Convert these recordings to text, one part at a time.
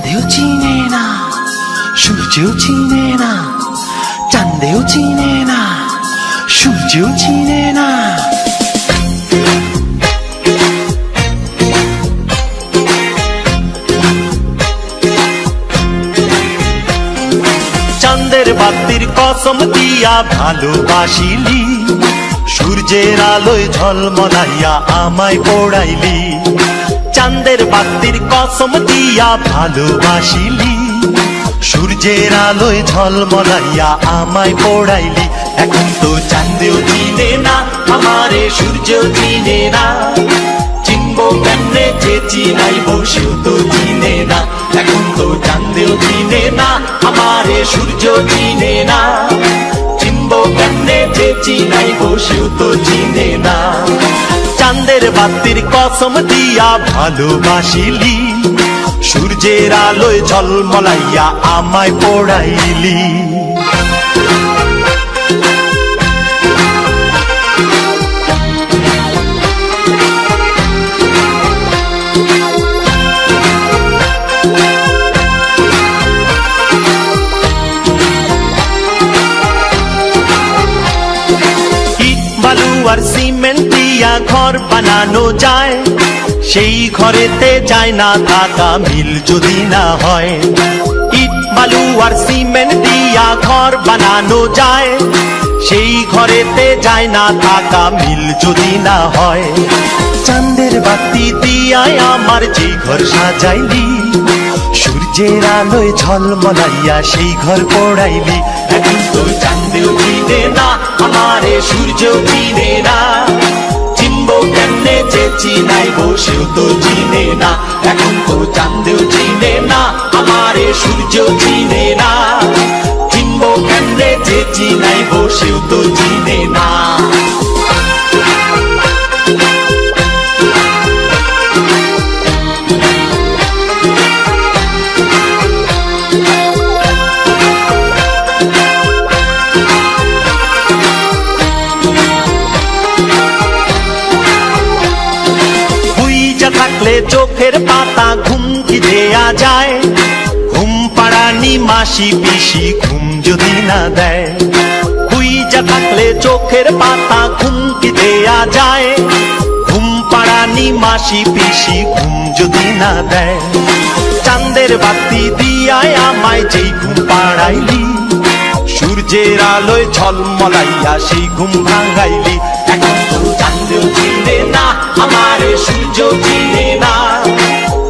চাঁদেও চিনে না, সূর্যেও চিনে না, চাঁদেও চিনে না, সূর্যেও চিনে না। চাঁদের বাতির কসম দিয়া ভালোবাসিলি, সূর্যের আলোয় ঝলমলাইয়া আমায় পোড়াইলি। চাঁদের বাতির কসম দিয়া ভালোবাসিলি, সূর্যের আলোয় ঝলমলাইয়া আমায় পোড়াইলি। এখন তো চাঁদেও চিনে না আমারে, সূর্যও চিনে না, চিনবো কেমনে যে চিনাইবো সেও তো চিনে না। এখন তো চাঁদেও চিনে না আমারে, সূর্যও চিনে না, চিনবো কেমনে যে চিনাইবো সেও তো চিনে না। চাঁদের বাতির কসম দিয়া ভালোবাসিলি, সূর্যের আলোয় ঝলমলাইয়া আমায় পোড়াইলি। আর সিমেন্ট দিয়া ঘর বানানো যায়, সেই ঘরেতে যায় না থাকা মিল যদি না হয়। ইট বালু আর সিমেন্ট দিয়া ঘর বানানো যায়, সেই ঘরেতে যায় না থাকা মিল যদি না হয়। চাঁদের বাতি দিয়ায় আমার যে ঘর সাজাইলি, সূর্যের আলোয় ঝলমলাইয়া সেই ঘর পোড়াইলি। এখন তো চাঁদেও চিনে না আমারে, সূর্যও চিনে না, চিনবো কেমনে যে চিনাইবো সেও তো চিনে না। এখন তো চাঁদেও চিনে না আমারে, সূর্যও চিনে না, চিনবো কেমনে যে চিনাইবো সেও তো চিনে না। থাকলে চোখের পাতা ঘুম কি দেয়া যায়, ঘুম পাড়ানি মাসি পিসি ঘুম যদি না দেয়। হুইজা থাকলে চোখের পাতা ঘুম কি দেয়া যায়, ঘুম পাড়ানি মাসি পিসি ঘুম যদি না দেয়। চাঁদের বাতি দিয়ায় আমায় যেই ঘুম পাড়াইলি, সূর্যের আলোয় ঝলমলাইয়া সেই ঘুম ভাঙাইলি। এখন তো চাঁদেও চিনে না আমারে, সূর্যও চিনে না,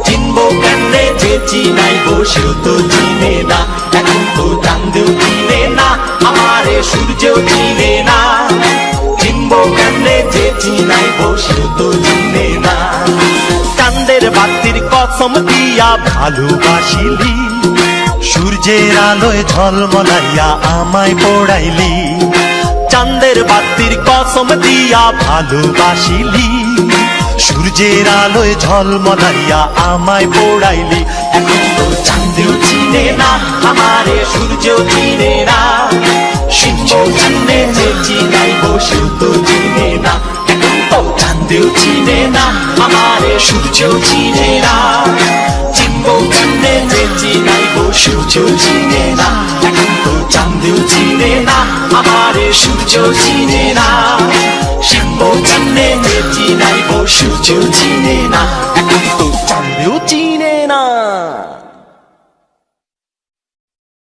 চিনবো কেমনে যে চিনাইবো সেও তো চিনে না। এখন তো চাঁদেও চিনে না আমারে, সূর্যও চিনে না, চিনবো কেমনে যে চিনাইবো সেও তো চিনে না। চাঁদের বাতির কসম দিয়া ভালোবাসিলি, সূর্যের আলোয় ঝলমলাইয়া আমায় পোড়াইলি। চাঁদের বাতির কসম দিয়া ভালোবাসিলি, সূর্যের আলোয় ঝলমলাইয়া আমায় পোড়াইলি। এখন তো চাঁদেও চিনে না আমারে, সূর্যও চিনে না, সূর্যও চিনে যে চিনাইবো সেও তো চিনে না। এখন তো চাঁদেও চিনে না আমারে, সূর্যও চিনে না, চিনবো কেমনে যে চিনাইবো সূর্যও চিনে না। এখন তো চাঁদেও চিনে না আমারে, সূর্যও চিনে না, চিনবো কেমনে যে চিনাইবো সূর্যও চিনে না। এখন তো চাঁদেও চিনে না।